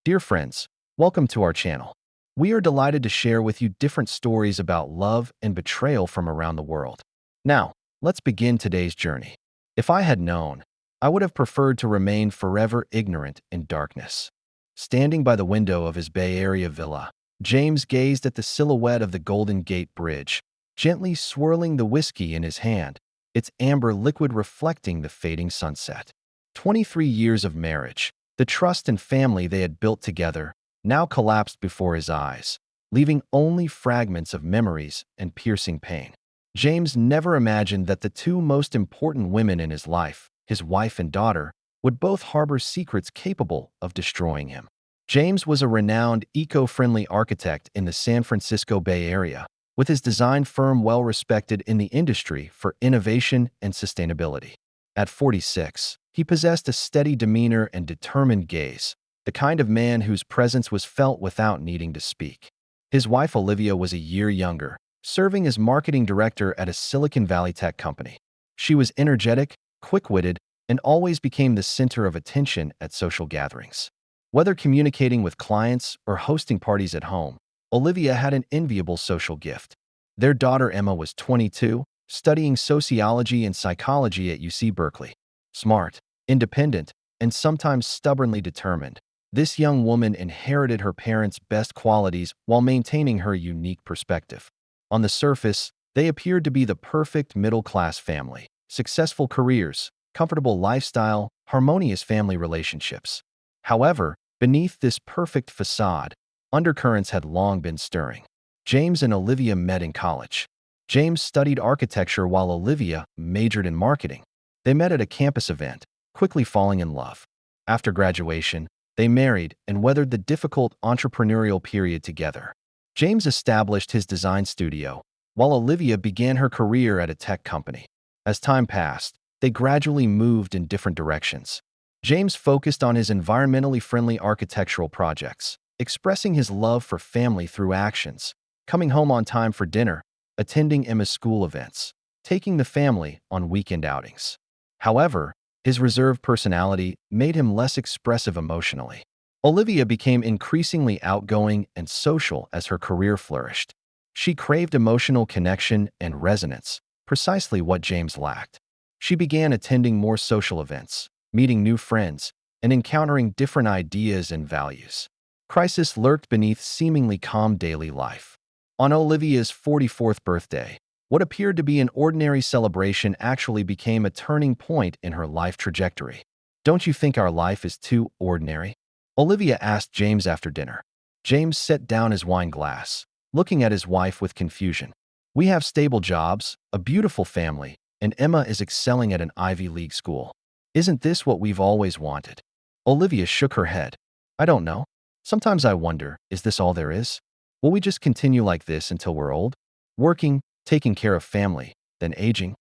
Dear friends, welcome to our channel. We are delighted to share with you different stories about love and betrayal from around the world. Now, let's begin today's journey. If I had known, I would have preferred to remain forever ignorant in darkness. Standing by the window of his Bay Area villa, James gazed at the silhouette of the Golden Gate Bridge, gently swirling the whiskey in his hand, its amber liquid reflecting the fading sunset. 23 years of marriage, the trust and family they had built together, now collapsed before his eyes, leaving only fragments of memories and piercing pain. James never imagined that the two most important women in his life, his wife and daughter, would both harbor secrets capable of destroying him. James was a renowned eco-friendly architect in the San Francisco Bay Area, with his design firm well respected in the industry for innovation and sustainability. At 46, he possessed a steady demeanor and determined gaze, the kind of man whose presence was felt without needing to speak. His wife Olivia was a year younger, serving as marketing director at a Silicon Valley tech company. She was energetic, quick-witted, and always became the center of attention at social gatherings. Whether communicating with clients or hosting parties at home, Olivia had an enviable social gift. Their daughter Emma was 22, studying sociology and psychology at UC Berkeley. Smart, independent, and sometimes stubbornly determined, this young woman inherited her parents' best qualities while maintaining her unique perspective. On the surface, they appeared to be the perfect middle-class family: successful careers, comfortable lifestyle, harmonious family relationships. However, beneath this perfect facade, undercurrents had long been stirring. James and Olivia met in college. James studied architecture while Olivia majored in marketing. They met at a campus event, quickly falling in love. After graduation, they married and weathered the difficult entrepreneurial period together. James established his design studio, while Olivia began her career at a tech company. As time passed, they gradually moved in different directions. James focused on his environmentally friendly architectural projects, expressing his love for family through actions, coming home on time for dinner, attending Emma's school events, taking the family on weekend outings. However, his reserved personality made him less expressive emotionally. Olivia became increasingly outgoing and social as her career flourished. She craved emotional connection and resonance, precisely what James lacked. She began attending more social events, meeting new friends, and encountering different ideas and values. Crisis lurked beneath seemingly calm daily life. On Olivia's 44th birthday, what appeared to be an ordinary celebration actually became a turning point in her life trajectory. "Don't you think our life is too ordinary?" Olivia asked James after dinner. James set down his wine glass, looking at his wife with confusion. "We have stable jobs, a beautiful family, and Emma is excelling at an Ivy League school. Isn't this what we've always wanted?" Olivia shook her head. "I don't know. Sometimes I wonder, is this all there is? Will we just continue like this until we're old? Working, taking care of family, then aging?"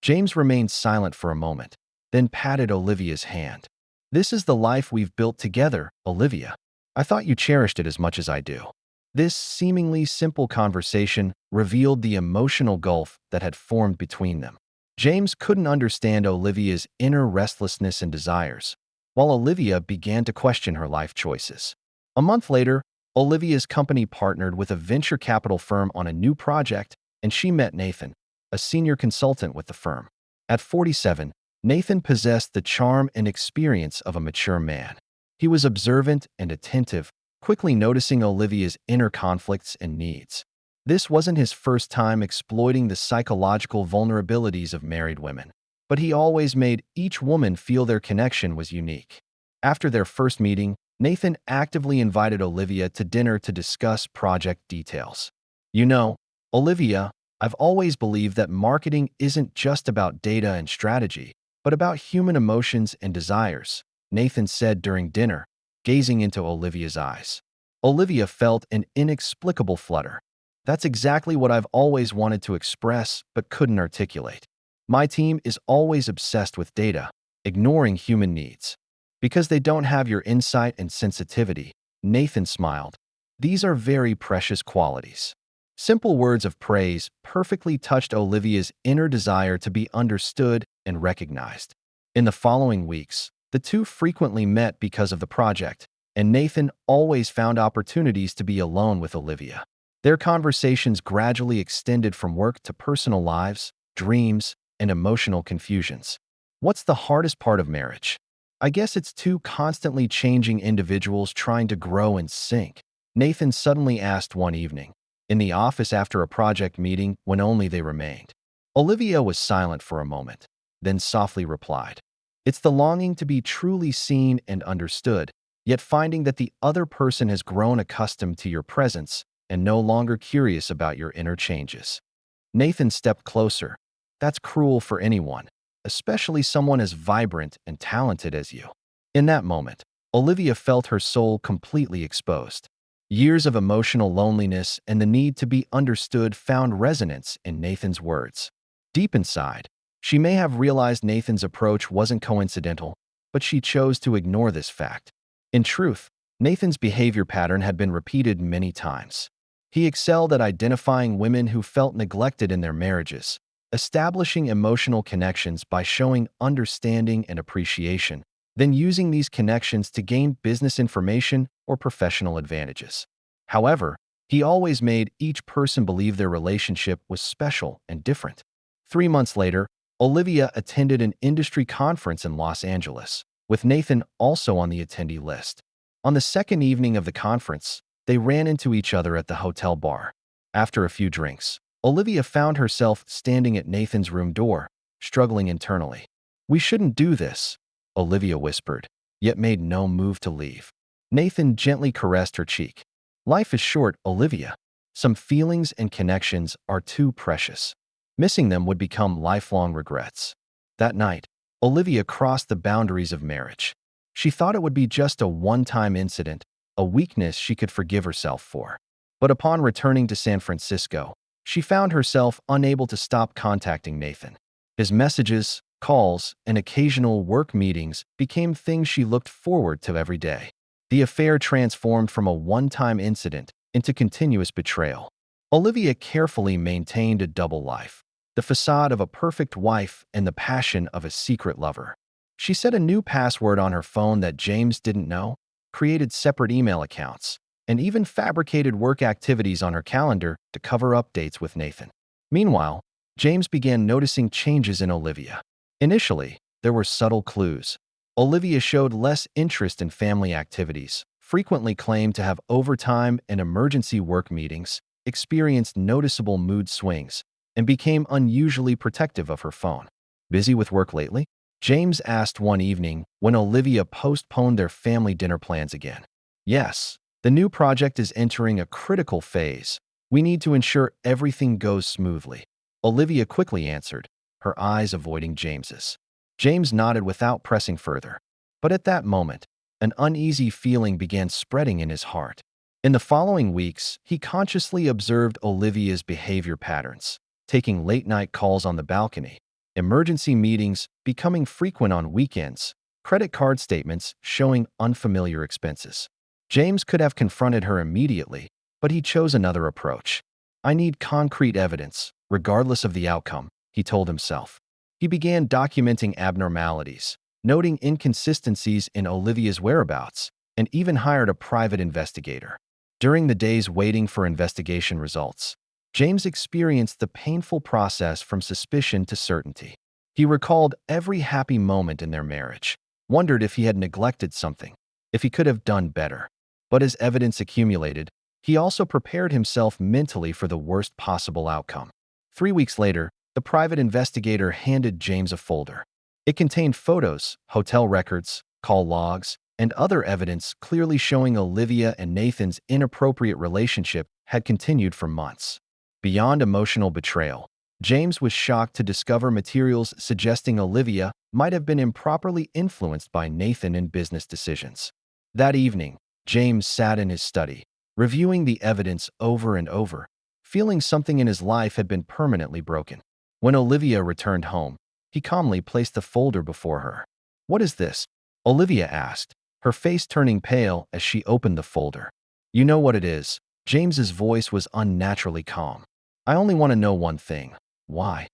James remained silent for a moment, then patted Olivia's hand. "This is the life we've built together, Olivia. I thought you cherished it as much as I do." This seemingly simple conversation revealed the emotional gulf that had formed between them. James couldn't understand Olivia's inner restlessness and desires, while Olivia began to question her life choices. A month later, Olivia's company partnered with a venture capital firm on a new project, and she met Nathan, a senior consultant with the firm. At 47, Nathan possessed the charm and experience of a mature man. He was observant and attentive, quickly noticing Olivia's inner conflicts and needs. This wasn't his first time exploiting the psychological vulnerabilities of married women, but he always made each woman feel their connection was unique. After their first meeting, Nathan actively invited Olivia to dinner to discuss project details. "You know, Olivia, I've always believed that marketing isn't just about data and strategy, but about human emotions and desires," Nathan said during dinner, gazing into Olivia's eyes. Olivia felt an inexplicable flutter. "That's exactly what I've always wanted to express but couldn't articulate. My team is always obsessed with data, ignoring human needs. Because they don't have your insight and sensitivity," Nathan smiled. "These are very precious qualities." Simple words of praise perfectly touched Olivia's inner desire to be understood and recognized. In the following weeks, the two frequently met because of the project, and Nathan always found opportunities to be alone with Olivia. Their conversations gradually extended from work to personal lives, dreams, and emotional confusions. What's the hardest part of marriage? I guess it's two constantly changing individuals trying to grow and sync, Nathan suddenly asked one evening, in the office after a project meeting when only they remained. Olivia was silent for a moment, then softly replied, "It's the longing to be truly seen and understood, yet finding that the other person has grown accustomed to your presence and no longer curious about your inner changes." Nathan stepped closer. "That's cruel for anyone, especially someone as vibrant and talented as you." In that moment, Olivia felt her soul completely exposed. Years of emotional loneliness and the need to be understood found resonance in Nathan's words. Deep inside, she may have realized Nathan's approach wasn't coincidental, but she chose to ignore this fact. In truth, Nathan's behavior pattern had been repeated many times. He excelled at identifying women who felt neglected in their marriages, establishing emotional connections by showing understanding and appreciation, then using these connections to gain business information or professional advantages. However, he always made each person believe their relationship was special and different. 3 months later, Olivia attended an industry conference in Los Angeles, with Nathan also on the attendee list. On the second evening of the conference, they ran into each other at the hotel bar. After a few drinks, Olivia found herself standing at Nathan's room door, struggling internally. "We shouldn't do this," Olivia whispered, yet made no move to leave. Nathan gently caressed her cheek. "Life is short, Olivia. Some feelings and connections are too precious. Missing them would become lifelong regrets." That night, Olivia crossed the boundaries of marriage. She thought it would be just a one-time incident, a weakness she could forgive herself for. But upon returning to San Francisco, she found herself unable to stop contacting Nathan. His messages, calls, and occasional work meetings became things she looked forward to every day. The affair transformed from a one-time incident into continuous betrayal. Olivia carefully maintained a double life, the facade of a perfect wife and the passion of a secret lover. She set a new password on her phone that James didn't know, created separate email accounts, and even fabricated work activities on her calendar to cover updates with Nathan. Meanwhile, James began noticing changes in Olivia. Initially, there were subtle clues. Olivia showed less interest in family activities, frequently claimed to have overtime and emergency work meetings, experienced noticeable mood swings, and became unusually protective of her phone. "Busy with work lately?" James asked one evening when Olivia postponed their family dinner plans again. "Yes, the new project is entering a critical phase. We need to ensure everything goes smoothly," Olivia quickly answered, her eyes avoiding James's. James nodded without pressing further. But at that moment, an uneasy feeling began spreading in his heart. In the following weeks, he consciously observed Olivia's behavior patterns, taking late-night calls on the balcony, emergency meetings becoming frequent on weekends, credit card statements showing unfamiliar expenses. James could have confronted her immediately, but he chose another approach. "I need concrete evidence, regardless of the outcome," he told himself. He began documenting abnormalities, noting inconsistencies in Olivia's whereabouts, and even hired a private investigator. During the days waiting for investigation results, James experienced the painful process from suspicion to certainty. He recalled every happy moment in their marriage, wondered if he had neglected something, if he could have done better. But as evidence accumulated, he also prepared himself mentally for the worst possible outcome. 3 weeks later, the private investigator handed James a folder. It contained photos, hotel records, call logs, and other evidence clearly showing Olivia and Nathan's inappropriate relationship had continued for months. Beyond emotional betrayal, James was shocked to discover materials suggesting Olivia might have been improperly influenced by Nathan in business decisions. That evening, James sat in his study, reviewing the evidence over and over, feeling something in his life had been permanently broken. When Olivia returned home, he calmly placed the folder before her. "What is this?" Olivia asked, her face turning pale as she opened the folder. "You know what it is." James's voice was unnaturally calm. "I only want to know one thing. Why?"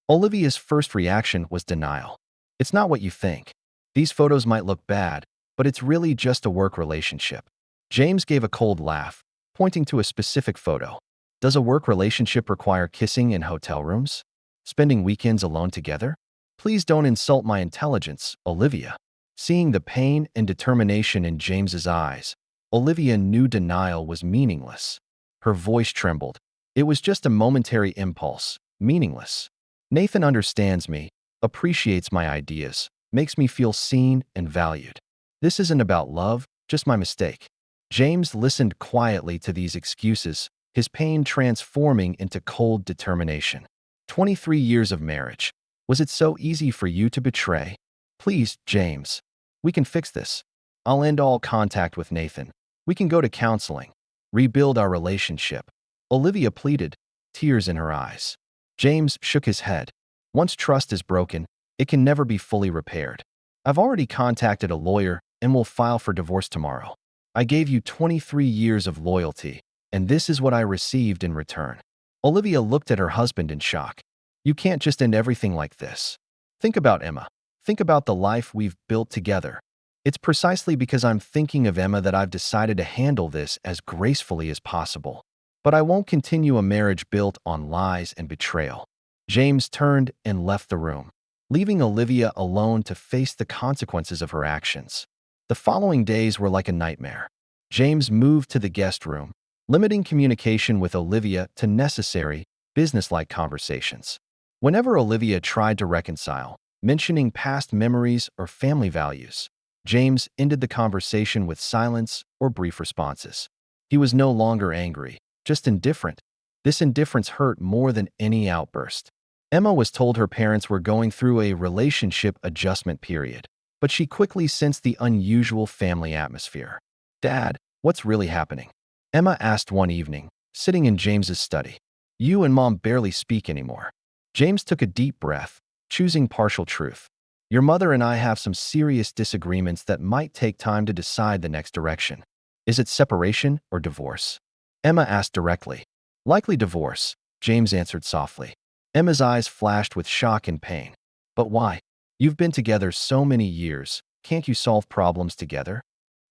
Olivia's first reaction was denial. "It's not what you think. These photos might look bad, but it's really just a work relationship. James gave a cold laugh, pointing to a specific photo. Does a work relationship require kissing in hotel rooms? Spending weekends alone together? Please don't insult my intelligence, Olivia. Seeing the pain and determination in James's eyes, Olivia knew denial was meaningless. Her voice trembled. It was just a momentary impulse, meaningless. Nathan understands me, appreciates my ideas, makes me feel seen and valued. This isn't about love, just my mistake. James listened quietly to these excuses, his pain transforming into cold determination. 23 years of marriage. Was it so easy for you to betray? Please, James. We can fix this. I'll end all contact with Nathan. We can go to counseling. Rebuild our relationship. Olivia pleaded, tears in her eyes. James shook his head. Once trust is broken, it can never be fully repaired. I've already contacted a lawyer and will file for divorce tomorrow. I gave you 23 years of loyalty, and this is what I received in return. Olivia looked at her husband in shock. You can't just end everything like this. Think about Emma. Think about the life we've built together. It's precisely because I'm thinking of Emma that I've decided to handle this as gracefully as possible. But I won't continue a marriage built on lies and betrayal. James turned and left the room, leaving Olivia alone to face the consequences of her actions. The following days were like a nightmare. James moved to the guest room, limiting communication with Olivia to necessary, businesslike conversations. Whenever Olivia tried to reconcile, mentioning past memories or family values, James ended the conversation with silence or brief responses. He was no longer angry, just indifferent. This indifference hurt more than any outburst. Emma was told her parents were going through a relationship adjustment period, but she quickly sensed the unusual family atmosphere. Dad, what's really happening? Emma asked one evening, sitting in James's study. You and Mom barely speak anymore. James took a deep breath, choosing partial truth. Your mother and I have some serious disagreements that might take time to decide the next direction. Is it separation or divorce? Emma asked directly. Likely divorce, James answered softly. Emma's eyes flashed with shock and pain. But why? You've been together so many years. Can't you solve problems together?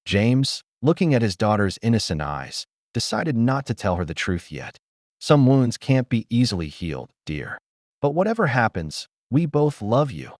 James, looking at his daughter's innocent eyes, decided not to tell her the truth yet. Some wounds can't be easily healed, dear. But whatever happens, we both love you.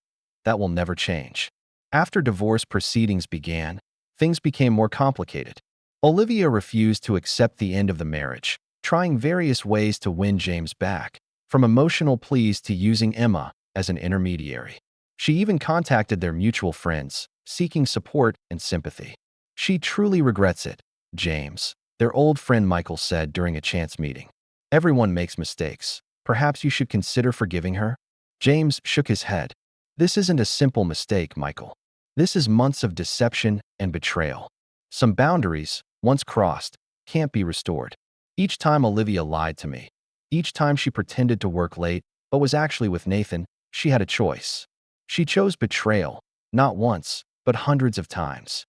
That will never change. After divorce proceedings began, things became more complicated. Olivia refused to accept the end of the marriage, trying various ways to win James back, from emotional pleas to using Emma as an intermediary. She even contacted their mutual friends, seeking support and sympathy. She truly regrets it, James, their old friend Michael said during a chance meeting. Everyone makes mistakes. Perhaps you should consider forgiving her? James shook his head. This isn't a simple mistake, Michael. This is months of deception and betrayal. Some boundaries, once crossed, can't be restored. Each time Olivia lied to me, each time she pretended to work late but was actually with Nathan, she had a choice. She chose betrayal, not once, but hundreds of times.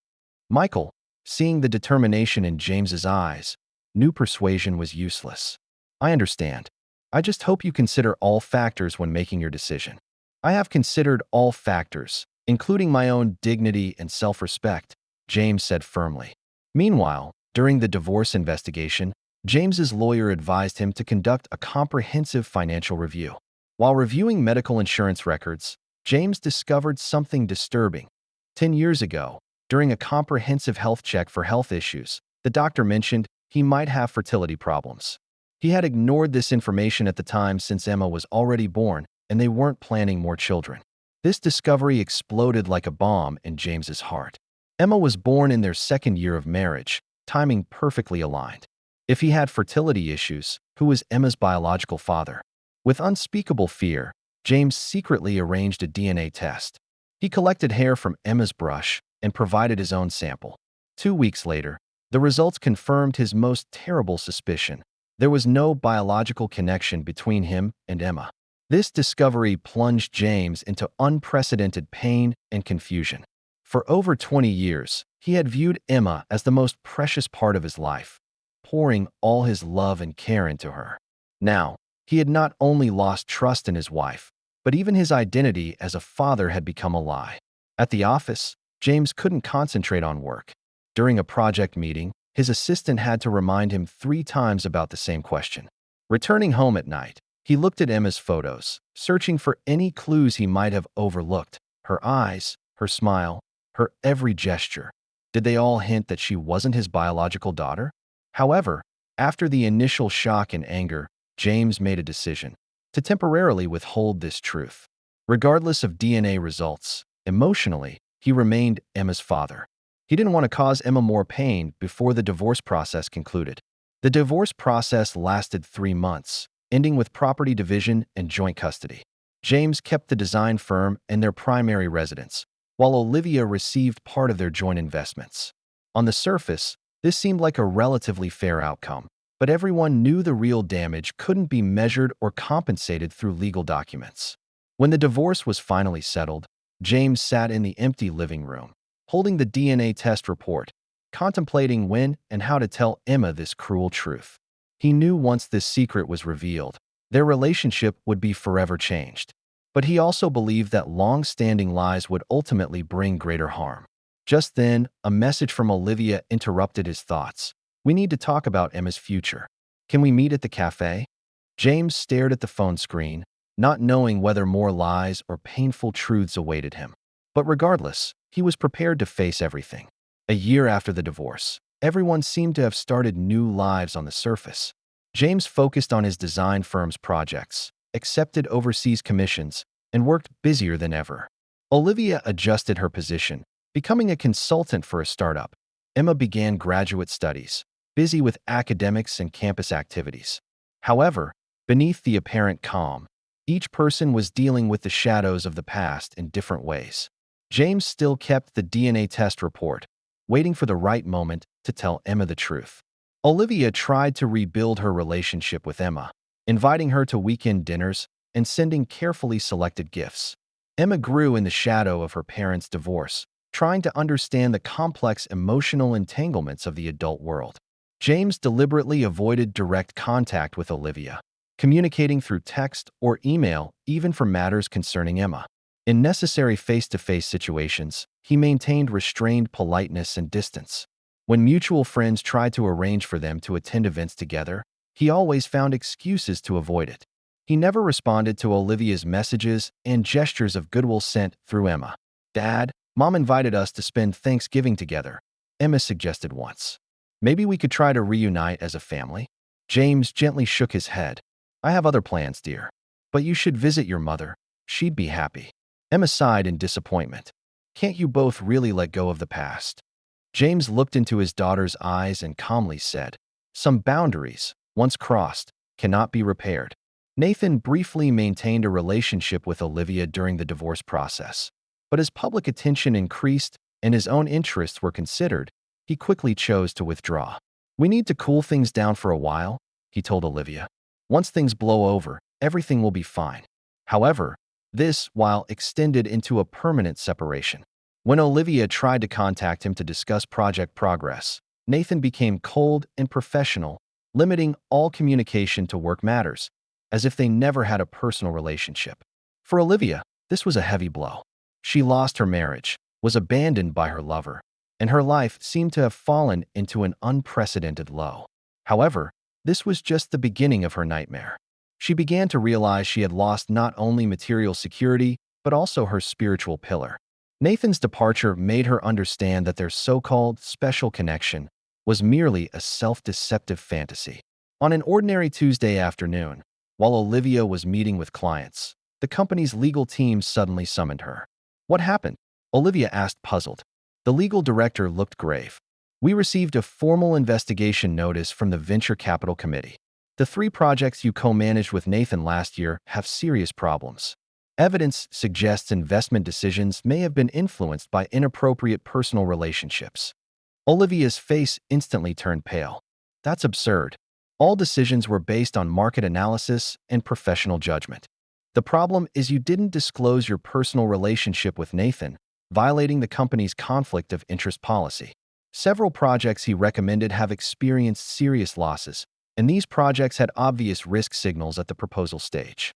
Michael, seeing the determination in James's eyes, knew persuasion was useless. I understand. I just hope you consider all factors when making your decision. I have considered all factors, including my own dignity and self-respect, James said firmly. Meanwhile, during the divorce investigation, James's lawyer advised him to conduct a comprehensive financial review. While reviewing medical insurance records, James discovered something disturbing. 10 years ago, during a comprehensive health check for health issues, the doctor mentioned he might have fertility problems. He had ignored this information at the time since Emma was already born and they weren't planning more children. This discovery exploded like a bomb in James's heart. Emma was born in their second year of marriage, timing perfectly aligned. If he had fertility issues, who was Emma's biological father? With unspeakable fear, James secretly arranged a DNA test. He collected hair from Emma's brush and provided his own sample. 2 weeks later, the results confirmed his most terrible suspicion. There was no biological connection between him and Emma. This discovery plunged James into unprecedented pain and confusion. For over 20 years, he had viewed Emma as the most precious part of his life, pouring all his love and care into her. Now, he had not only lost trust in his wife, but even his identity as a father had become a lie. At the office, James couldn't concentrate on work. During a project meeting, his assistant had to remind him 3 times about the same question. Returning home at night, he looked at Emma's photos, searching for any clues he might have overlooked. Her eyes, her smile, her every gesture. Did they all hint that she wasn't his biological daughter? However, after the initial shock and anger, James made a decision to temporarily withhold this truth. Regardless of DNA results, emotionally, he remained Emma's father. He didn't want to cause Emma more pain before the divorce process concluded. The divorce process lasted 3 months, ending with property division and joint custody. James kept the design firm and their primary residence, while Olivia received part of their joint investments. On the surface, this seemed like a relatively fair outcome, but everyone knew the real damage couldn't be measured or compensated through legal documents. When the divorce was finally settled, James sat in the empty living room, holding the DNA test report, contemplating when and how to tell Emma this cruel truth. He knew once this secret was revealed, their relationship would be forever changed. But he also believed that long-standing lies would ultimately bring greater harm. Just then, a message from Olivia interrupted his thoughts. "We need to talk about Emma's future. Can we meet at the cafe?" James stared at the phone screen, not knowing whether more lies or painful truths awaited him. But regardless, he was prepared to face everything. A year after the divorce, everyone seemed to have started new lives on the surface. James focused on his design firm's projects, accepted overseas commissions, and worked busier than ever. Olivia adjusted her position, becoming a consultant for a startup. Emma began graduate studies, busy with academics and campus activities. However, beneath the apparent calm, each person was dealing with the shadows of the past in different ways. James still kept the DNA test report, waiting for the right moment to tell Emma the truth. Olivia tried to rebuild her relationship with Emma, inviting her to weekend dinners and sending carefully selected gifts. Emma grew in the shadow of her parents' divorce, trying to understand the complex emotional entanglements of the adult world. James deliberately avoided direct contact with Olivia, communicating through text or email even for matters concerning Emma. In necessary face-to-face situations, he maintained restrained politeness and distance. When mutual friends tried to arrange for them to attend events together, he always found excuses to avoid it. He never responded to Olivia's messages and gestures of goodwill sent through Emma. "Dad, Mom invited us to spend Thanksgiving together," Emma suggested once. "Maybe we could try to reunite as a family?" James gently shook his head. "I have other plans, dear. But you should visit your mother. She'd be happy." Emma sighed in disappointment. "Can't you both really let go of the past?" James looked into his daughter's eyes and calmly said, "Some boundaries, once crossed, cannot be repaired." Nathan briefly maintained a relationship with Olivia during the divorce process. But as public attention increased and his own interests were considered, he quickly chose to withdraw. "We need to cool things down for a while," he told Olivia. "Once things blow over, everything will be fine." However, this, while extended into a permanent separation. When Olivia tried to contact him to discuss project progress, Nathan became cold and professional, limiting all communication to work matters, as if they never had a personal relationship. For Olivia, this was a heavy blow. She lost her marriage, was abandoned by her lover, and her life seemed to have fallen into an unprecedented low. However, this was just the beginning of her nightmare. She began to realize she had lost not only material security, but also her spiritual pillar. Nathan's departure made her understand that their so-called special connection was merely a self-deceptive fantasy. On an ordinary Tuesday afternoon, while Olivia was meeting with clients, the company's legal team suddenly summoned her. "What happened?" Olivia asked, puzzled. The legal director looked grave. "We received a formal investigation notice from the Venture Capital Committee. The 3 projects you co-managed with Nathan last year have serious problems. Evidence suggests investment decisions may have been influenced by inappropriate personal relationships." Olivia's face instantly turned pale. "That's absurd. All decisions were based on market analysis and professional judgment. The problem is you didn't disclose your personal relationship with Nathan, violating the company's conflict of interest policy. Several projects he recommended have experienced serious losses, and these projects had obvious risk signals at the proposal stage."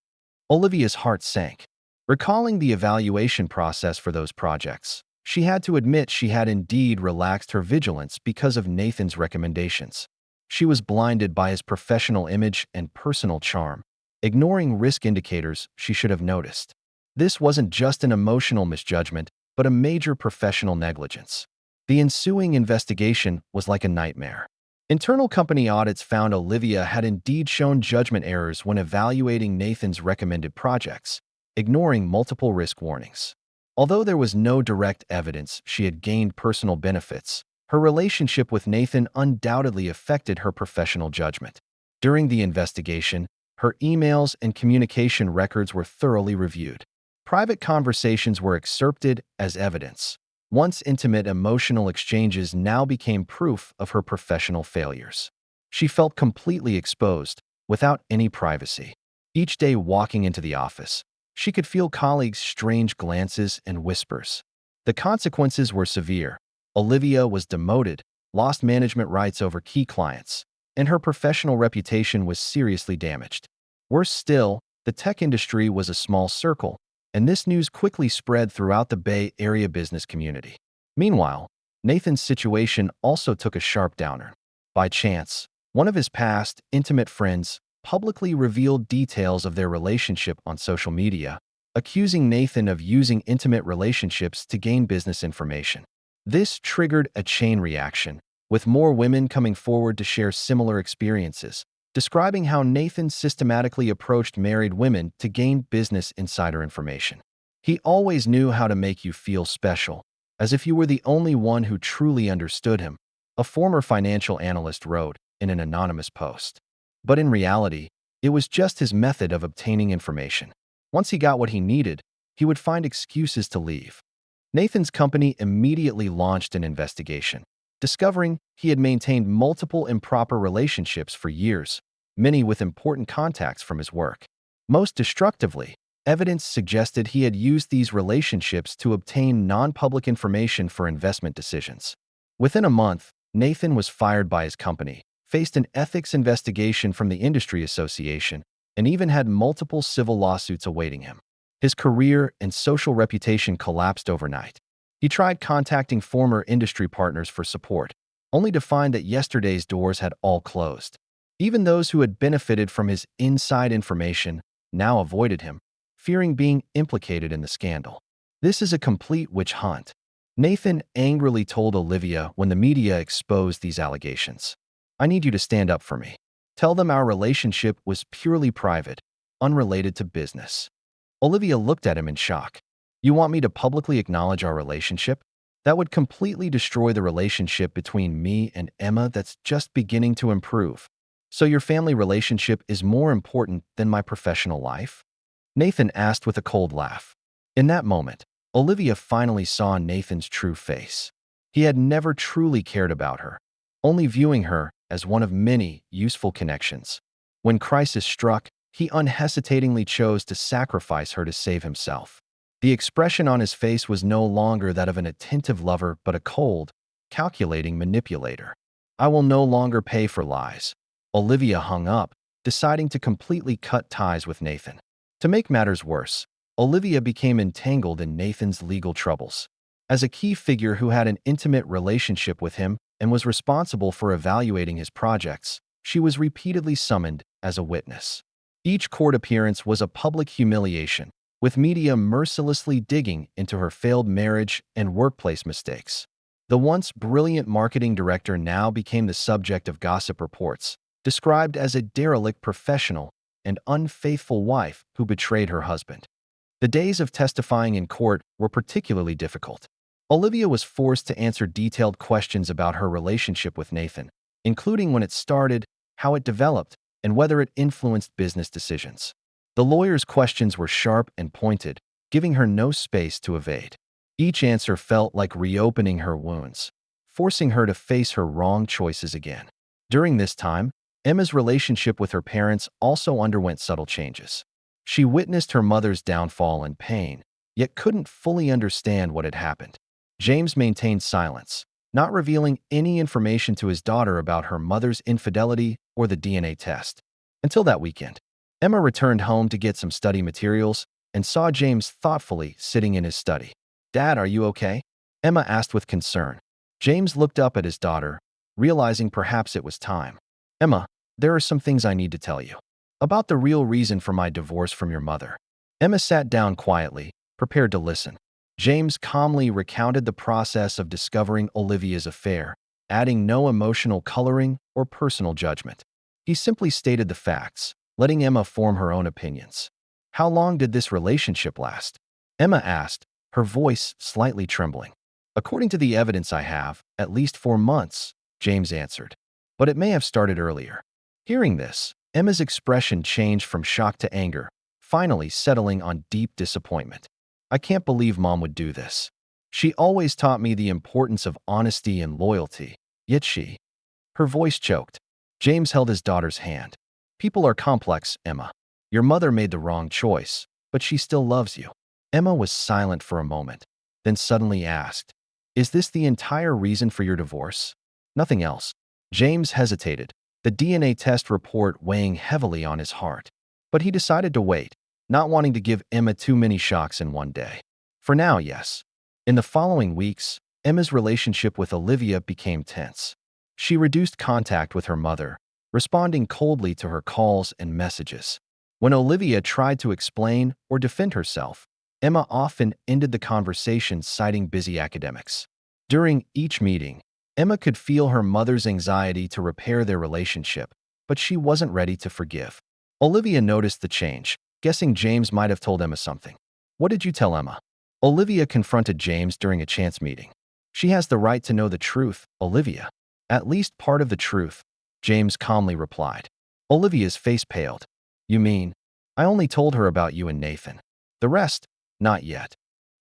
Olivia's heart sank. Recalling the evaluation process for those projects, She had to admit she had indeed relaxed her vigilance because of Nathan's recommendations. She was blinded by his professional image and personal charm, ignoring risk indicators she should have noticed. This wasn't just an emotional misjudgment, but a major professional negligence. The ensuing investigation was like a nightmare. Internal company audits found Olivia had indeed shown judgment errors when evaluating Nathan's recommended projects, ignoring multiple risk warnings. Although there was no direct evidence she had gained personal benefits, her relationship with Nathan undoubtedly affected her professional judgment. During the investigation, her emails and communication records were thoroughly reviewed. Private conversations were excerpted as evidence. Once intimate emotional exchanges now became proof of her professional failures. She felt completely exposed, without any privacy. Each day walking into the office, she could feel colleagues' strange glances and whispers. The consequences were severe. Olivia was demoted, lost management rights over key clients, and her professional reputation was seriously damaged. Worse still, the tech industry was a small circle, and this news quickly spread throughout the Bay Area business community. Meanwhile, Nathan's situation also took a sharp downer. By chance, one of his past, intimate friends publicly revealed details of their relationship on social media, accusing Nathan of using intimate relationships to gain business information. This triggered a chain reaction, with more women coming forward to share similar experiences, describing how Nathan systematically approached married women to gain business insider information. He always knew how to make you feel special, as if you were the only one who truly understood him, a former financial analyst wrote in an anonymous post. But in reality, it was just his method of obtaining information. Once he got what he needed, he would find excuses to leave. Nathan's company immediately launched an investigation, discovering he had maintained multiple improper relationships for years, many with important contacts from his work. Most destructively, evidence suggested he had used these relationships to obtain non-public information for investment decisions. Within a month, Nathan was fired by his company, faced an ethics investigation from the industry association, and even had multiple civil lawsuits awaiting him. His career and social reputation collapsed overnight. He tried contacting former industry partners for support, only to find that yesterday's doors had all closed. Even those who had benefited from his inside information now avoided him, fearing being implicated in the scandal. This is a complete witch hunt, Nathan angrily told Olivia when the media exposed these allegations. I need you to stand up for me. Tell them our relationship was purely private, unrelated to business. Olivia looked at him in shock. You want me to publicly acknowledge our relationship? That would completely destroy the relationship between me and Emma that's just beginning to improve. So your family relationship is more important than my professional life? Nathan asked with a cold laugh. In that moment, Olivia finally saw Nathan's true face. He had never truly cared about her, only viewing her as one of many useful connections. When crisis struck, he unhesitatingly chose to sacrifice her to save himself. The expression on his face was no longer that of an attentive lover but a cold, calculating manipulator. I will no longer pay for lies. Olivia hung up, deciding to completely cut ties with Nathan. To make matters worse, Olivia became entangled in Nathan's legal troubles. As a key figure who had an intimate relationship with him and was responsible for evaluating his projects, she was repeatedly summoned as a witness. Each court appearance was a public humiliation, with media mercilessly digging into her failed marriage and workplace mistakes. The once brilliant marketing director now became the subject of gossip reports, described as a derelict professional and unfaithful wife who betrayed her husband. The days of testifying in court were particularly difficult. Olivia was forced to answer detailed questions about her relationship with Nathan, including when it started, how it developed, and whether it influenced business decisions. The lawyer's questions were sharp and pointed, giving her no space to evade. Each answer felt like reopening her wounds, forcing her to face her wrong choices again. During this time, Emma's relationship with her parents also underwent subtle changes. She witnessed her mother's downfall and pain, yet couldn't fully understand what had happened. James maintained silence, not revealing any information to his daughter about her mother's infidelity or the DNA test. Until that weekend, Emma returned home to get some study materials and saw James thoughtfully sitting in his study. Dad, are you okay? Emma asked with concern. James looked up at his daughter, realizing perhaps it was time. Emma, there are some things I need to tell you about the real reason for my divorce from your mother. Emma sat down quietly, prepared to listen. James calmly recounted the process of discovering Olivia's affair, adding no emotional coloring or personal judgment. He simply stated the facts, letting Emma form her own opinions. How long did this relationship last? Emma asked, her voice slightly trembling. According to the evidence I have, at least 4 months, James answered. But it may have started earlier. Hearing this, Emma's expression changed from shock to anger, finally settling on deep disappointment. I can't believe Mom would do this. She always taught me the importance of honesty and loyalty, yet she. Her voice choked. James held his daughter's hand. People are complex, Emma. Your mother made the wrong choice, but she still loves you. Emma was silent for a moment, then suddenly asked, is this the entire reason for your divorce? Nothing else. James hesitated, the DNA test report weighing heavily on his heart. But he decided to wait, not wanting to give Emma too many shocks in one day. For now, yes. In the following weeks, Emma's relationship with Olivia became tense. She reduced contact with her mother, responding coldly to her calls and messages. When Olivia tried to explain or defend herself, Emma often ended the conversation citing busy academics. During each meeting, Emma could feel her mother's anxiety to repair their relationship, but she wasn't ready to forgive. Olivia noticed the change, guessing James might have told Emma something. What did you tell Emma? Olivia confronted James during a chance meeting. She has the right to know the truth, Olivia. At least part of the truth, James calmly replied. Olivia's face paled. You mean, I only told her about you and Nathan. The rest, not yet.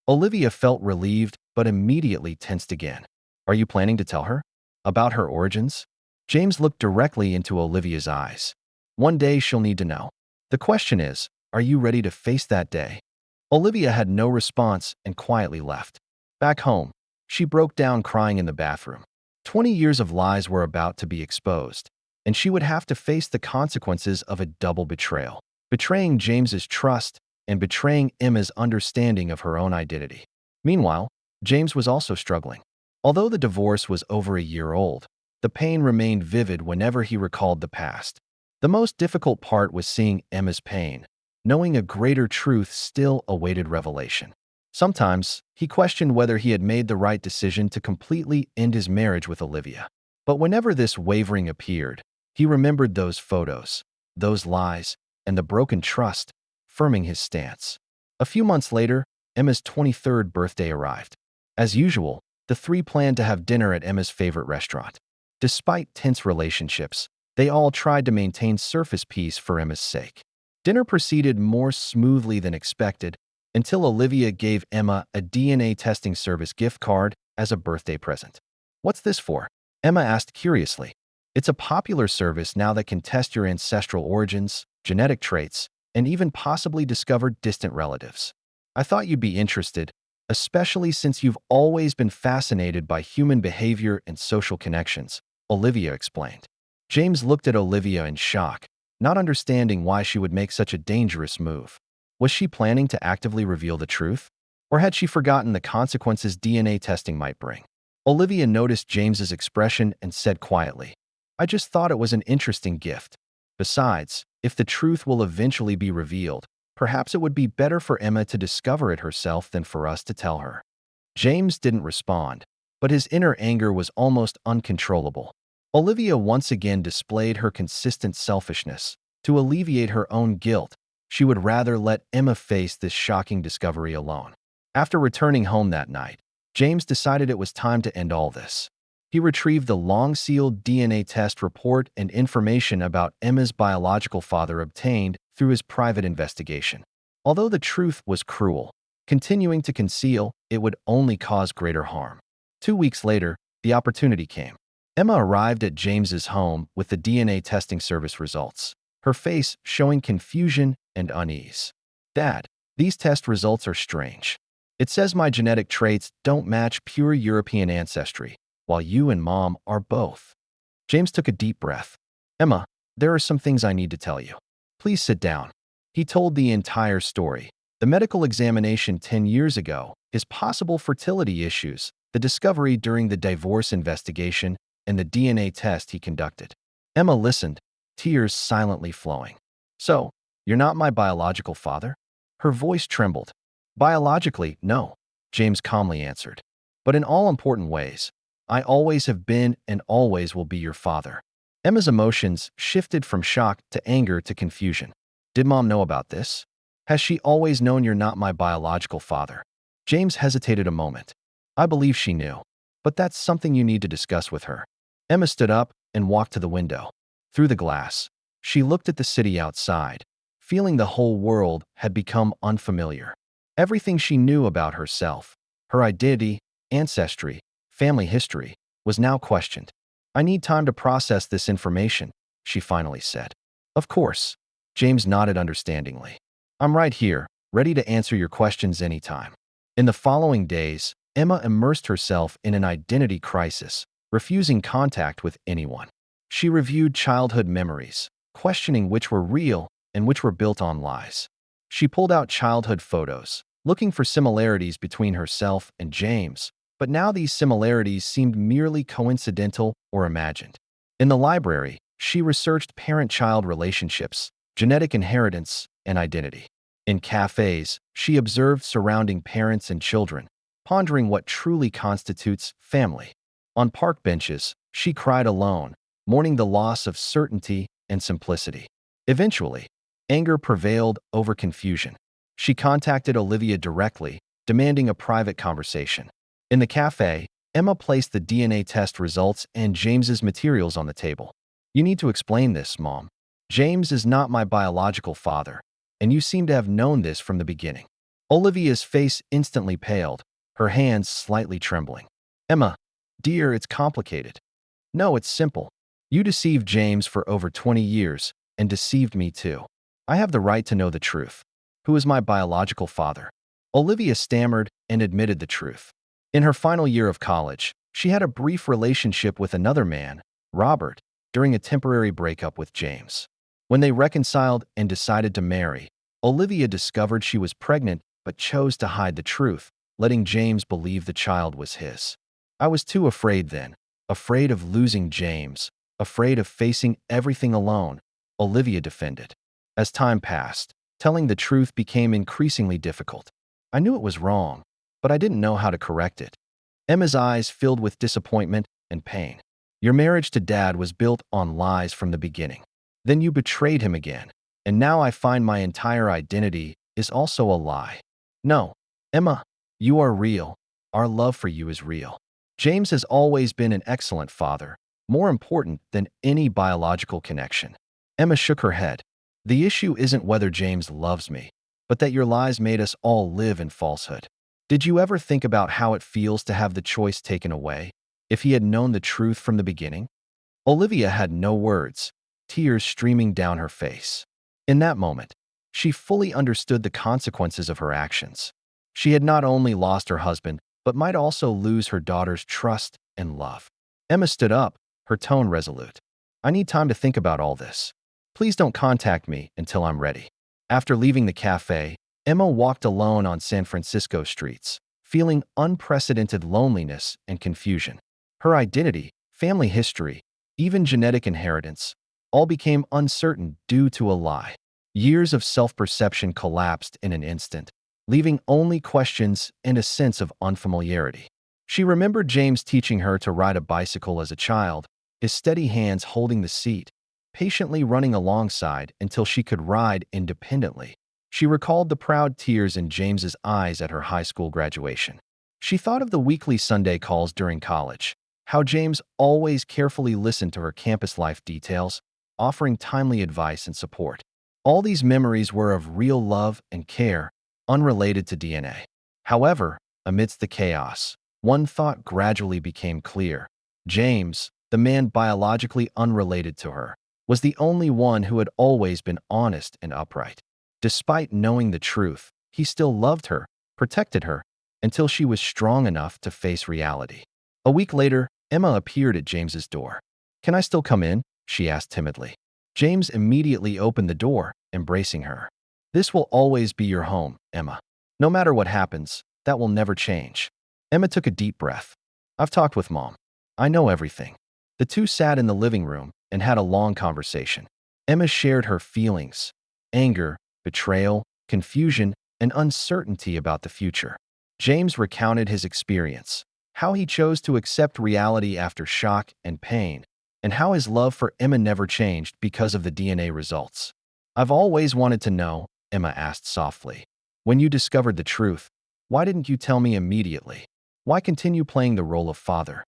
Olivia felt relieved, but immediately tensed again. Are you planning to tell her? About her origins? James looked directly into Olivia's eyes. One day she'll need to know. The question is, are you ready to face that day? Olivia had no response and quietly left. Back home, she broke down crying in the bathroom. 20 years of lies were about to be exposed, and she would have to face the consequences of a double betrayal. Betraying James's trust and betraying Emma's understanding of her own identity. Meanwhile, James was also struggling. Although the divorce was over a year old, the pain remained vivid whenever he recalled the past. The most difficult part was seeing Emma's pain, knowing a greater truth still awaited revelation. Sometimes, he questioned whether he had made the right decision to completely end his marriage with Olivia. But whenever this wavering appeared, he remembered those photos, those lies, and the broken trust, firming his stance. A few months later, Emma's 23rd birthday arrived. As usual, the three planned to have dinner at Emma's favorite restaurant. Despite tense relationships, they all tried to maintain surface peace for Emma's sake. Dinner proceeded more smoothly than expected until Olivia gave Emma a DNA testing service gift card as a birthday present. What's this for? Emma asked curiously. It's a popular service now that can test your ancestral origins, genetic traits, and even possibly discover distant relatives. I thought you'd be interested, especially since you've always been fascinated by human behavior and social connections, Olivia explained. James looked at Olivia in shock, not understanding why she would make such a dangerous move. Was she planning to actively reveal the truth? Or had she forgotten the consequences DNA testing might bring? Olivia noticed James's expression and said quietly, I just thought it was an interesting gift. Besides, if the truth will eventually be revealed, perhaps it would be better for Emma to discover it herself than for us to tell her. James didn't respond, but his inner anger was almost uncontrollable. Olivia once again displayed her consistent selfishness. To alleviate her own guilt, she would rather let Emma face this shocking discovery alone. After returning home that night, James decided it was time to end all this. He retrieved the long-sealed DNA test report and information about Emma's biological father obtained through his private investigation. Although the truth was cruel, continuing to conceal it would only cause greater harm. 2 weeks later, the opportunity came. Emma arrived at James's home with the DNA testing service results, her face showing confusion and unease. Dad, these test results are strange. It says my genetic traits don't match pure European ancestry, while you and Mom are both. James took a deep breath. Emma, there are some things I need to tell you. Please sit down. He told the entire story. The medical examination 10 years ago, his possible fertility issues, the discovery during the divorce investigation, and the DNA test he conducted. Emma listened, tears silently flowing. So, you're not my biological father? Her voice trembled. Biologically, no, James calmly answered. But in all important ways, I always have been and always will be your father. Emma's emotions shifted from shock to anger to confusion. Did Mom know about this? Has she always known you're not my biological father? James hesitated a moment. I believe she knew, but that's something you need to discuss with her. Emma stood up and walked to the window. Through the glass, she looked at the city outside, feeling the whole world had become unfamiliar. Everything she knew about herself, her identity, ancestry, family history, was now questioned. I need time to process this information, she finally said. Of course, James nodded understandingly. I'm right here, ready to answer your questions anytime. In the following days, Emma immersed herself in an identity crisis, refusing contact with anyone. She reviewed childhood memories, questioning which were real and which were built on lies. She pulled out childhood photos, looking for similarities between herself and James, but now these similarities seemed merely coincidental or imagined. In the library, she researched parent-child relationships, genetic inheritance, and identity. In cafes, she observed surrounding parents and children, pondering what truly constitutes family. On park benches, she cried alone, mourning the loss of certainty and simplicity. Eventually, anger prevailed over confusion. She contacted Olivia directly, demanding a private conversation. In the cafe, Emma placed the DNA test results and James's materials on the table. You need to explain this, Mom. James is not my biological father, and you seem to have known this from the beginning. Olivia's face instantly paled, her hands slightly trembling. Emma, dear, it's complicated. No, it's simple. You deceived James for over 20 years and deceived me too. I have the right to know the truth. Who is my biological father? Olivia stammered and admitted the truth. In her final year of college, she had a brief relationship with another man, Robert, during a temporary breakup with James. When they reconciled and decided to marry, Olivia discovered she was pregnant but chose to hide the truth, letting James believe the child was his. I was too afraid then, afraid of losing James, afraid of facing everything alone, Olivia defended. As time passed, telling the truth became increasingly difficult. I knew it was wrong, but I didn't know how to correct it. Emma's eyes filled with disappointment and pain. Your marriage to Dad was built on lies from the beginning. Then you betrayed him again, and now I find my entire identity is also a lie. No, Emma, you are real. Our love for you is real. James has always been an excellent father, more important than any biological connection. Emma shook her head. The issue isn't whether James loves me, but that your lies made us all live in falsehood. Did you ever think about how it feels to have the choice taken away? If he had known the truth from the beginning? Olivia had no words, tears streaming down her face. In that moment, she fully understood the consequences of her actions. She had not only lost her husband, but might also lose her daughter's trust and love. Emma stood up, her tone resolute. I need time to think about all this. Please don't contact me until I'm ready. After leaving the cafe, Emma walked alone on San Francisco streets, feeling unprecedented loneliness and confusion. Her identity, family history, even genetic inheritance, all became uncertain due to a lie. Years of self-perception collapsed in an instant, leaving only questions and a sense of unfamiliarity. She remembered James teaching her to ride a bicycle as a child, his steady hands holding the seat, patiently running alongside until she could ride independently. She recalled the proud tears in James's eyes at her high school graduation. She thought of the weekly Sunday calls during college, how James always carefully listened to her campus life details, offering timely advice and support. All these memories were of real love and care, unrelated to DNA. However, amidst the chaos, one thought gradually became clear. James, the man biologically unrelated to her, was the only one who had always been honest and upright. Despite knowing the truth, he still loved her, protected her, until she was strong enough to face reality. A week later, Emma appeared at James's door. Can I still come in? She asked timidly. James immediately opened the door, embracing her. This will always be your home, Emma. No matter what happens, that will never change. Emma took a deep breath. I've talked with Mom. I know everything. The two sat in the living room and had a long conversation. Emma shared her feelings, anger, betrayal, confusion, and uncertainty about the future. James recounted his experience, how he chose to accept reality after shock and pain, and how his love for Emma never changed because of the DNA results. I've always wanted to know, Emma asked softly. When you discovered the truth, why didn't you tell me immediately? Why continue playing the role of father?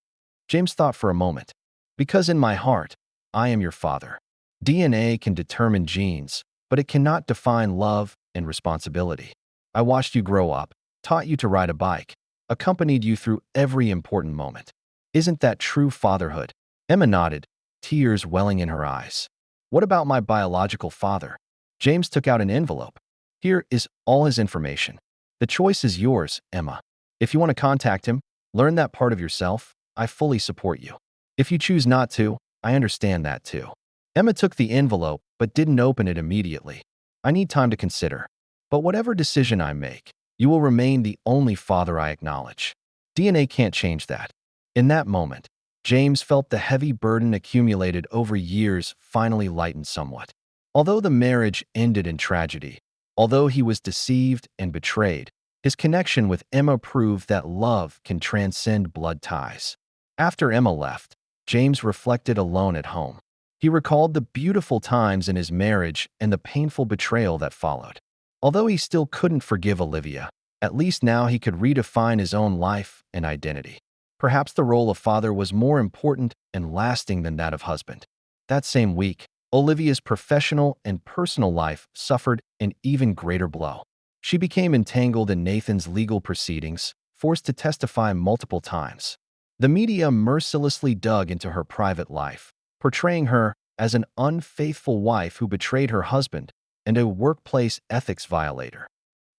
James thought for a moment. Because in my heart, I am your father. DNA can determine genes, but it cannot define love and responsibility. I watched you grow up, taught you to ride a bike, accompanied you through every important moment. Isn't that true fatherhood? Emma nodded, tears welling in her eyes. What about my biological father? James took out an envelope. Here is all his information. The choice is yours, Emma. If you want to contact him, learn that part of yourself, I fully support you. If you choose not to, I understand that too. Emma took the envelope but didn't open it immediately. I need time to consider. But whatever decision I make, you will remain the only father I acknowledge. DNA can't change that. In that moment, James felt the heavy burden accumulated over years finally lighten somewhat. Although the marriage ended in tragedy, although he was deceived and betrayed, his connection with Emma proved that love can transcend blood ties. After Emma left, James reflected alone at home. He recalled the beautiful times in his marriage and the painful betrayal that followed. Although he still couldn't forgive Olivia, at least now he could redefine his own life and identity. Perhaps the role of father was more important and lasting than that of husband. That same week, Olivia's professional and personal life suffered an even greater blow. She became entangled in Nathan's legal proceedings, forced to testify multiple times. The media mercilessly dug into her private life, portraying her as an unfaithful wife who betrayed her husband and a workplace ethics violator.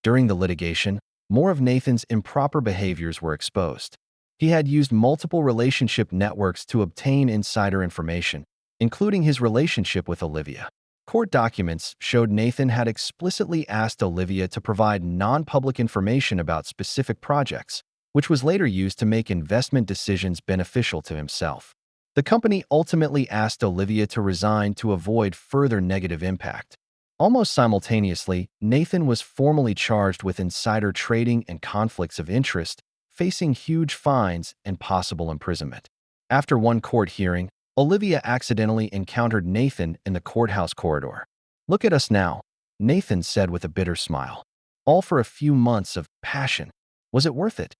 During the litigation, more of Nathan's improper behaviors were exposed. He had used multiple relationship networks to obtain insider information, including his relationship with Olivia. Court documents showed Nathan had explicitly asked Olivia to provide non-public information about specific projects, which was later used to make investment decisions beneficial to himself. The company ultimately asked Olivia to resign to avoid further negative impact. Almost simultaneously, Nathan was formally charged with insider trading and conflicts of interest, facing huge fines and possible imprisonment. After one court hearing, Olivia accidentally encountered Nathan in the courthouse corridor. "Look at us now," Nathan said with a bitter smile. "All for a few months of passion. Was it worth it?"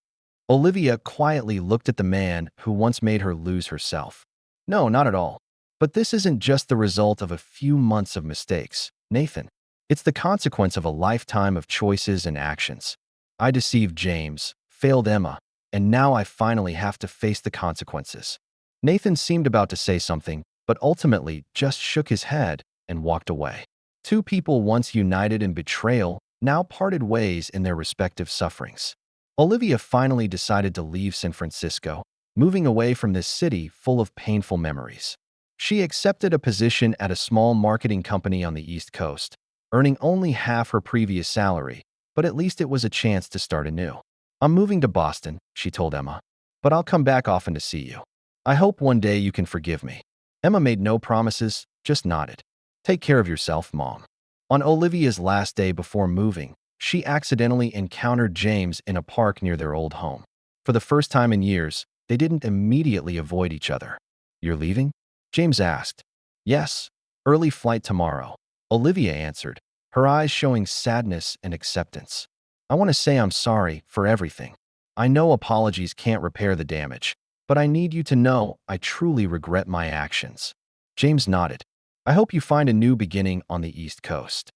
Olivia quietly looked at the man who once made her lose herself. "No, not at all. But this isn't just the result of a few months of mistakes, Nathan. It's the consequence of a lifetime of choices and actions. I deceived James, failed Emma, and now I finally have to face the consequences." Nathan seemed about to say something, but ultimately just shook his head and walked away. Two people once united in betrayal now parted ways in their respective sufferings. Olivia finally decided to leave San Francisco, moving away from this city full of painful memories. She accepted a position at a small marketing company on the East Coast, earning only half her previous salary, but at least it was a chance to start anew. "I'm moving to Boston," she told Emma, "but I'll come back often to see you. I hope one day you can forgive me." Emma made no promises, just nodded. "Take care of yourself, Mom." On Olivia's last day before moving, she accidentally encountered James in a park near their old home. For the first time in years, they didn't immediately avoid each other. "You're leaving?" James asked. "Yes, early flight tomorrow," Olivia answered, her eyes showing sadness and acceptance. "I want to say I'm sorry for everything. I know apologies can't repair the damage, but I need you to know I truly regret my actions." James nodded. "I hope you find a new beginning on the East Coast."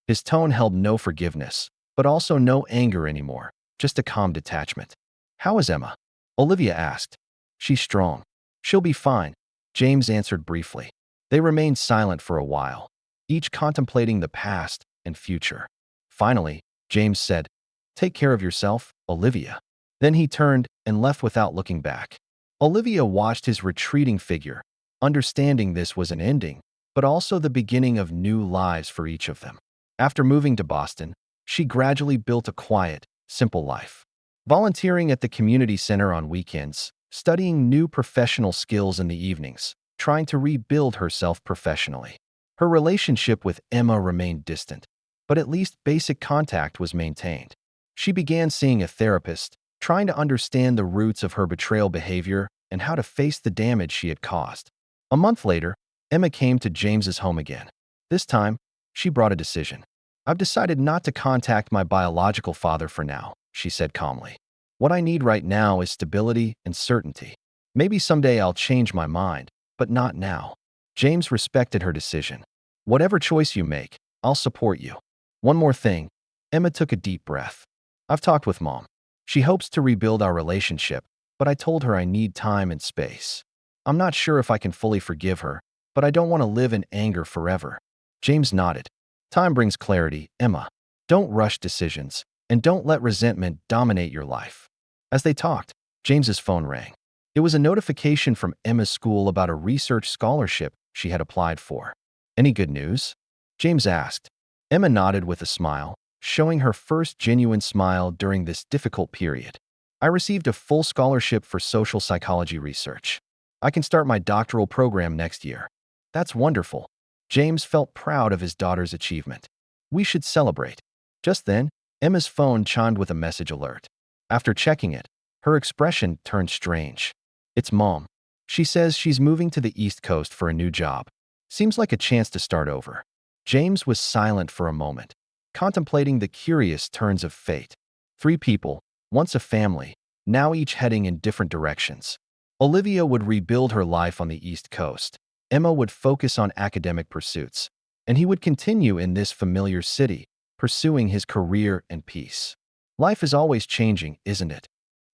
His tone held no forgiveness, but also no anger anymore, just a calm detachment. "How is Emma?" Olivia asked. "She's strong. She'll be fine," James answered briefly. They remained silent for a while, each contemplating the past and future. Finally, James said, "Take care of yourself, Olivia." Then he turned and left without looking back. Olivia watched his retreating figure, understanding this was an ending, but also the beginning of new lives for each of them. After moving to Boston, she gradually built a quiet, simple life. Volunteering at the community center on weekends, studying new professional skills in the evenings, trying to rebuild herself professionally. Her relationship with Emma remained distant, but at least basic contact was maintained. She began seeing a therapist, trying to understand the roots of her betrayal behavior and how to face the damage she had caused. A month later, Emma came to James's home again. This time, she brought a decision. "I've decided not to contact my biological father for now," she said calmly. "What I need right now is stability and certainty. Maybe someday I'll change my mind, but not now." James respected her decision. "Whatever choice you make, I'll support you." "One more thing." Emma took a deep breath. "I've talked with Mom. She hopes to rebuild our relationship, but I told her I need time and space. I'm not sure if I can fully forgive her, but I don't want to live in anger forever." James nodded. "Time brings clarity, Emma. Don't rush decisions, and don't let resentment dominate your life." As they talked, James's phone rang. It was a notification from Emma's school about a research scholarship she had applied for. "Any good news?" James asked. Emma nodded with a smile, showing her first genuine smile during this difficult period. "I received a full scholarship for social psychology research. I can start my doctoral program next year." "That's wonderful." James felt proud of his daughter's achievement. "We should celebrate." Just then, Emma's phone chimed with a message alert. After checking it, her expression turned strange. "It's Mom. She says she's moving to the East Coast for a new job. Seems like a chance to start over." James was silent for a moment, contemplating the curious turns of fate. Three people, once a family, now each heading in different directions. Olivia would rebuild her life on the East Coast. Emma would focus on academic pursuits, and he would continue in this familiar city, pursuing his career and peace. "Life is always changing, isn't it?"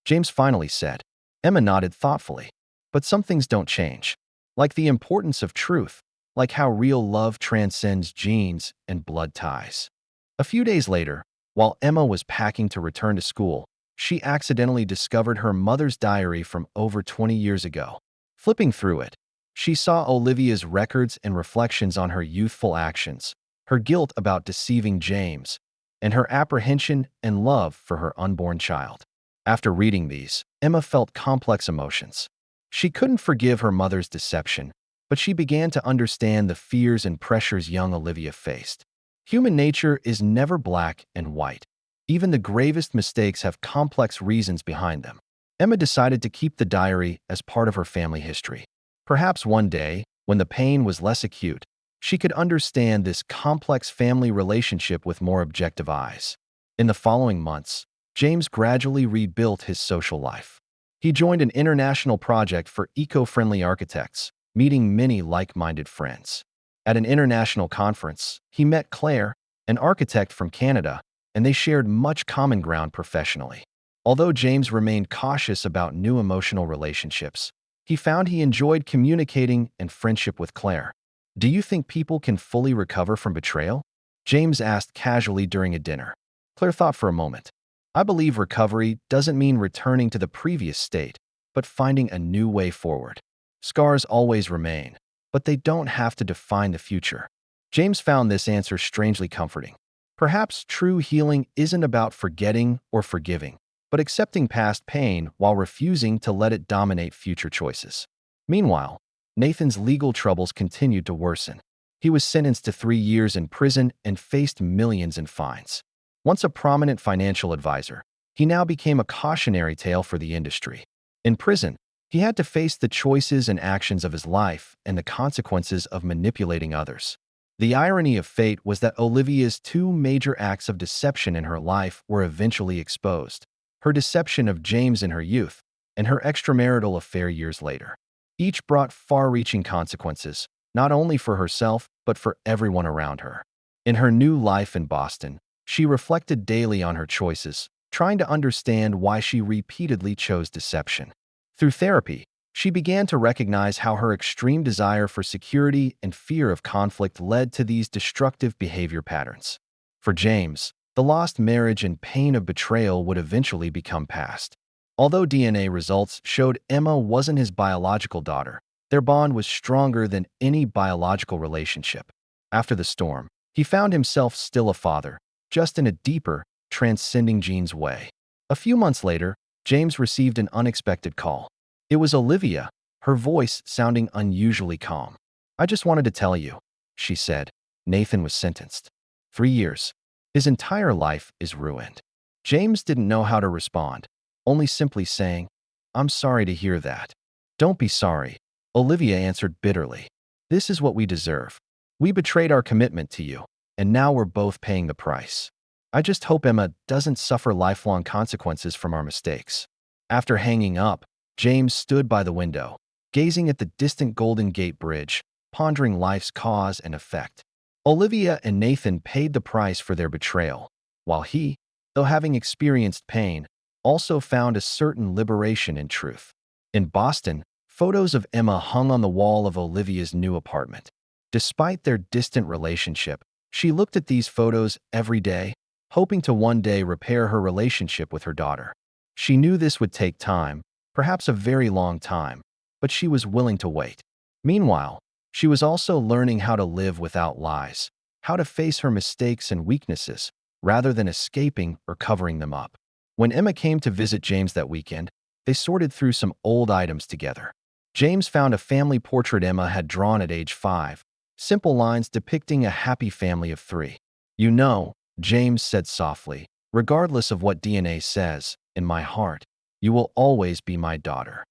James finally said. Emma nodded thoughtfully. "But some things don't change. Like the importance of truth, like how real love transcends genes and blood ties." A few days later, while Emma was packing to return to school, she accidentally discovered her mother's diary from over 20 years ago. Flipping through it, she saw Olivia's records and reflections on her youthful actions, her guilt about deceiving James, and her apprehension and love for her unborn child. After reading these, Emma felt complex emotions. She couldn't forgive her mother's deception, but she began to understand the fears and pressures young Olivia faced. Human nature is never black and white. Even the gravest mistakes have complex reasons behind them. Emma decided to keep the diary as part of her family history. Perhaps one day, when the pain was less acute, she could understand this complex family relationship with more objective eyes. In the following months, James gradually rebuilt his social life. He joined an international project for eco-friendly architects, meeting many like-minded friends. At an international conference, he met Claire, an architect from Canada, and they shared much common ground professionally. Although James remained cautious about new emotional relationships, he found he enjoyed communicating and friendship with Claire. "Do you think people can fully recover from betrayal?" James asked casually during a dinner. Claire thought for a moment. "I believe recovery doesn't mean returning to the previous state, but finding a new way forward. Scars always remain, but they don't have to define the future." James found this answer strangely comforting. Perhaps true healing isn't about forgetting or forgiving, but accepting past pain while refusing to let it dominate future choices. Meanwhile, Nathan's legal troubles continued to worsen. He was sentenced to 3 years in prison and faced millions in fines. Once a prominent financial advisor, he now became a cautionary tale for the industry. In prison, he had to face the choices and actions of his life and the consequences of manipulating others. The irony of fate was that Olivia's 2 major acts of deception in her life were eventually exposed: her deception of James in her youth and her extramarital affair years later. Each brought far-reaching consequences, not only for herself, but for everyone around her. In her new life in Boston, she reflected daily on her choices, trying to understand why she repeatedly chose deception. Through therapy, she began to recognize how her extreme desire for security and fear of conflict led to these destructive behavior patterns. For James, the lost marriage and pain of betrayal would eventually become past. Although DNA results showed Emma wasn't his biological daughter, their bond was stronger than any biological relationship. After the storm, he found himself still a father, just in a deeper, transcending genes way. A few months later, James received an unexpected call. It was Olivia, her voice sounding unusually calm. "I just wanted to tell you," she said. "Nathan was sentenced. 3 years. His entire life is ruined." James didn't know how to respond, only simply saying, "I'm sorry to hear that." "Don't be sorry," Olivia answered bitterly. "This is what we deserve. We betrayed our commitment to you, and now we're both paying the price. I just hope Emma doesn't suffer lifelong consequences from our mistakes." After hanging up, James stood by the window, gazing at the distant Golden Gate Bridge, pondering life's cause and effect. Olivia and Nathan paid the price for their betrayal, while he, though having experienced pain, also found a certain liberation in truth. In Boston, photos of Emma hung on the wall of Olivia's new apartment. Despite their distant relationship, she looked at these photos every day, hoping to one day repair her relationship with her daughter. She knew this would take time, perhaps a very long time, but she was willing to wait. Meanwhile, she was also learning how to live without lies, how to face her mistakes and weaknesses, rather than escaping or covering them up. When Emma came to visit James that weekend, they sorted through some old items together. James found a family portrait Emma had drawn at age 5, simple lines depicting a happy family of 3. "You know," James said softly, "regardless of what DNA says, in my heart, you will always be my daughter."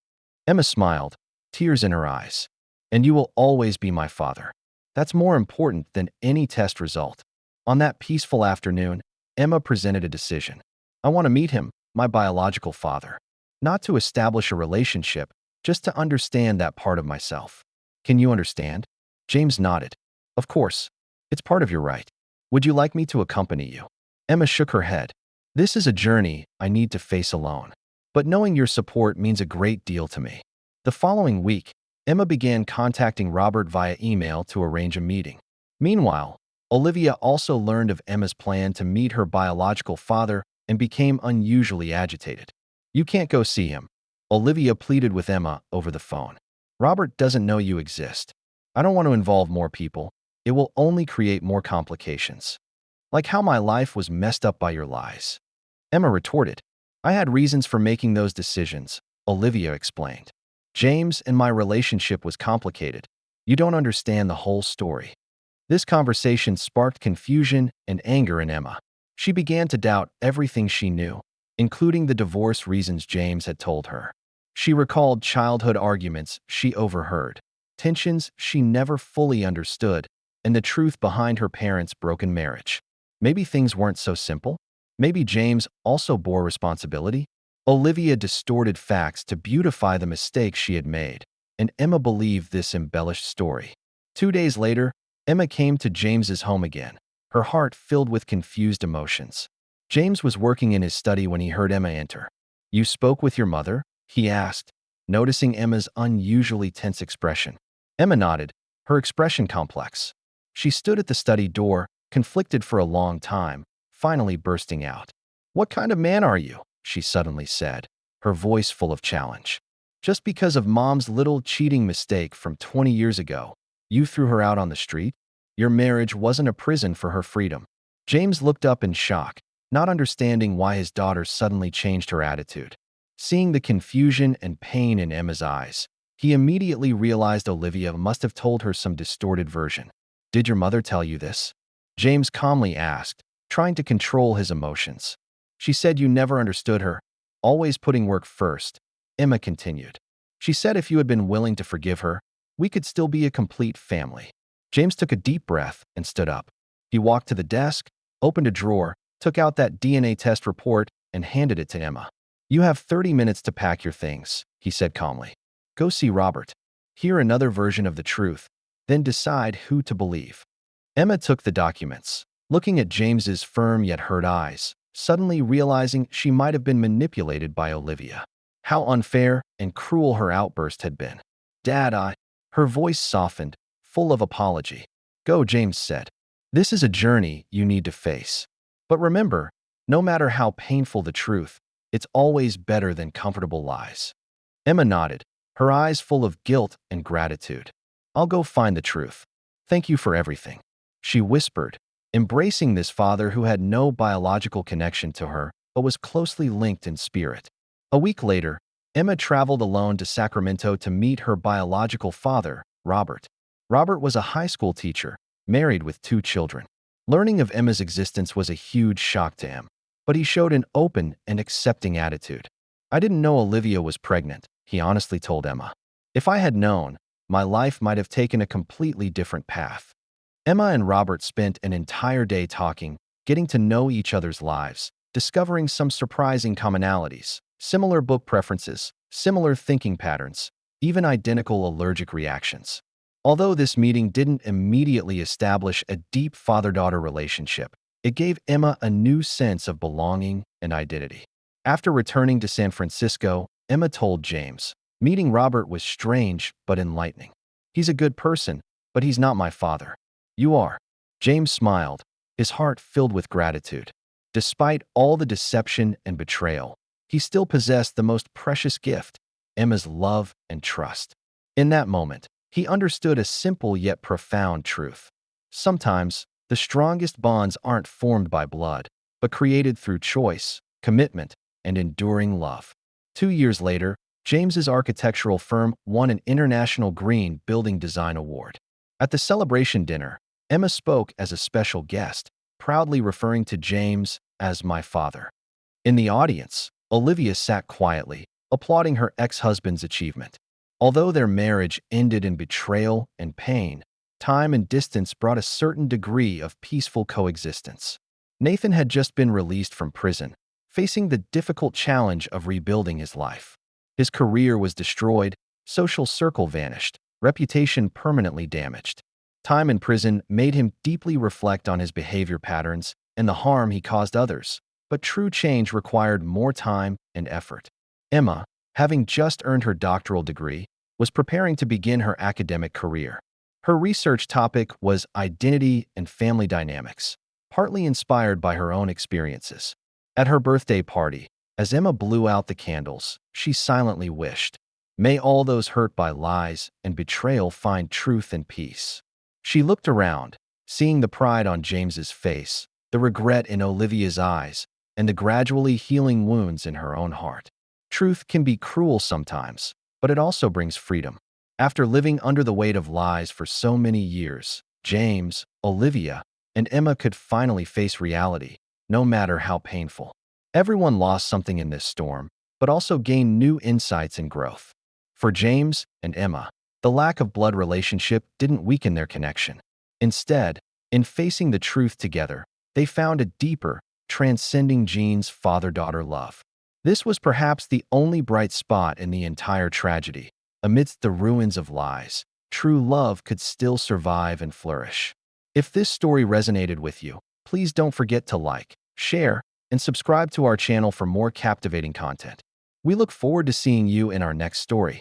Emma smiled, tears in her eyes. "And you will always be my father. That's more important than any test result." On that peaceful afternoon, Emma presented a decision. "I want to meet him, my biological father. Not to establish a relationship, just to understand that part of myself." "Can you understand?" James nodded. "Of course. It's part of your right. Would you like me to accompany you?" Emma shook her head. "This is a journey I need to face alone. But knowing your support means a great deal to me." The following week, Emma began contacting Robert via email to arrange a meeting. Meanwhile, Olivia also learned of Emma's plan to meet her biological father and became unusually agitated. "You can't go see him," Olivia pleaded with Emma over the phone. "Robert doesn't know you exist. I don't want to involve more people. It will only create more complications. Like how my life was messed up by your lies." Emma retorted. "I had reasons for making those decisions," Olivia explained. "James and my relationship was complicated. You don't understand the whole story." This conversation sparked confusion and anger in Emma. She began to doubt everything she knew, including the divorce reasons James had told her. She recalled childhood arguments she overheard, tensions she never fully understood, and the truth behind her parents' broken marriage. Maybe things weren't so simple? Maybe James also bore responsibility? Olivia distorted facts to beautify the mistakes she had made, and Emma believed this embellished story. 2 days later, Emma came to James's home again, her heart filled with confused emotions. James was working in his study when he heard Emma enter. "You spoke with your mother?" he asked, noticing Emma's unusually tense expression. Emma nodded, her expression complex. She stood at the study door, conflicted for a long time, finally bursting out. "What kind of man are you?" she suddenly said, her voice full of challenge. "Just because of Mom's little cheating mistake from 20 years ago, you threw her out on the street? Your marriage wasn't a prison for her freedom." James looked up in shock, not understanding why his daughter suddenly changed her attitude. Seeing the confusion and pain in Emma's eyes, he immediately realized Olivia must have told her some distorted version. "Did your mother tell you this?" James calmly asked, trying to control his emotions. "She said you never understood her, always putting work first," Emma continued. "She said if you had been willing to forgive her, we could still be a complete family." James took a deep breath and stood up. He walked to the desk, opened a drawer, took out that DNA test report, and handed it to Emma. "You have 30 minutes to pack your things," he said calmly. "Go see Robert. Hear another version of the truth, then decide who to believe." Emma took the documents, looking at James's firm yet hurt eyes, suddenly realizing she might have been manipulated by Olivia. How unfair and cruel her outburst had been. "Dad, Her voice softened, full of apology. "Go," James said. "This is a journey you need to face. But remember, no matter how painful the truth, it's always better than comfortable lies." Emma nodded, her eyes full of guilt and gratitude. "I'll go find the truth. Thank you for everything," she whispered, embracing this father who had no biological connection to her but was closely linked in spirit. A week later, Emma traveled alone to Sacramento to meet her biological father, Robert. Robert was a high school teacher, married with 2 children. Learning of Emma's existence was a huge shock to him, but he showed an open and accepting attitude. "I didn't know Olivia was pregnant," he honestly told Emma. "If I had known, my life might have taken a completely different path." Emma and Robert spent an entire day talking, getting to know each other's lives, discovering some surprising commonalities, similar book preferences, similar thinking patterns, even identical allergic reactions. Although this meeting didn't immediately establish a deep father-daughter relationship, it gave Emma a new sense of belonging and identity. After returning to San Francisco, Emma told James, "Meeting Robert was strange but enlightening. He's a good person, but he's not my father. You are." James smiled, his heart filled with gratitude. Despite all the deception and betrayal, he still possessed the most precious gift, Emma's love and trust. In that moment, he understood a simple yet profound truth. Sometimes, the strongest bonds aren't formed by blood, but created through choice, commitment, and enduring love. 2 years later, James's architectural firm won an International Green Building Design Award. At the celebration dinner, Emma spoke as a special guest, proudly referring to James as "my father." In the audience, Olivia sat quietly, applauding her ex-husband's achievement. Although their marriage ended in betrayal and pain, time and distance brought a certain degree of peaceful coexistence. Nathan had just been released from prison, facing the difficult challenge of rebuilding his life. His career was destroyed, social circle vanished, reputation permanently damaged. Time in prison made him deeply reflect on his behavior patterns and the harm he caused others, but true change required more time and effort. Emma, having just earned her doctoral degree, was preparing to begin her academic career. Her research topic was identity and family dynamics, partly inspired by her own experiences. At her birthday party, as Emma blew out the candles, she silently wished, "May all those hurt by lies and betrayal find truth and peace." She looked around, seeing the pride on James's face, the regret in Olivia's eyes, and the gradually healing wounds in her own heart. Truth can be cruel sometimes, but it also brings freedom. After living under the weight of lies for so many years, James, Olivia, and Emma could finally face reality, no matter how painful. Everyone lost something in this storm, but also gained new insights and growth. For James and Emma, the lack of blood relationship didn't weaken their connection. Instead, in facing the truth together, they found a deeper, transcending genes father-daughter love. This was perhaps the only bright spot in the entire tragedy. Amidst the ruins of lies, true love could still survive and flourish. If this story resonated with you, please don't forget to like, share, and subscribe to our channel for more captivating content. We look forward to seeing you in our next story.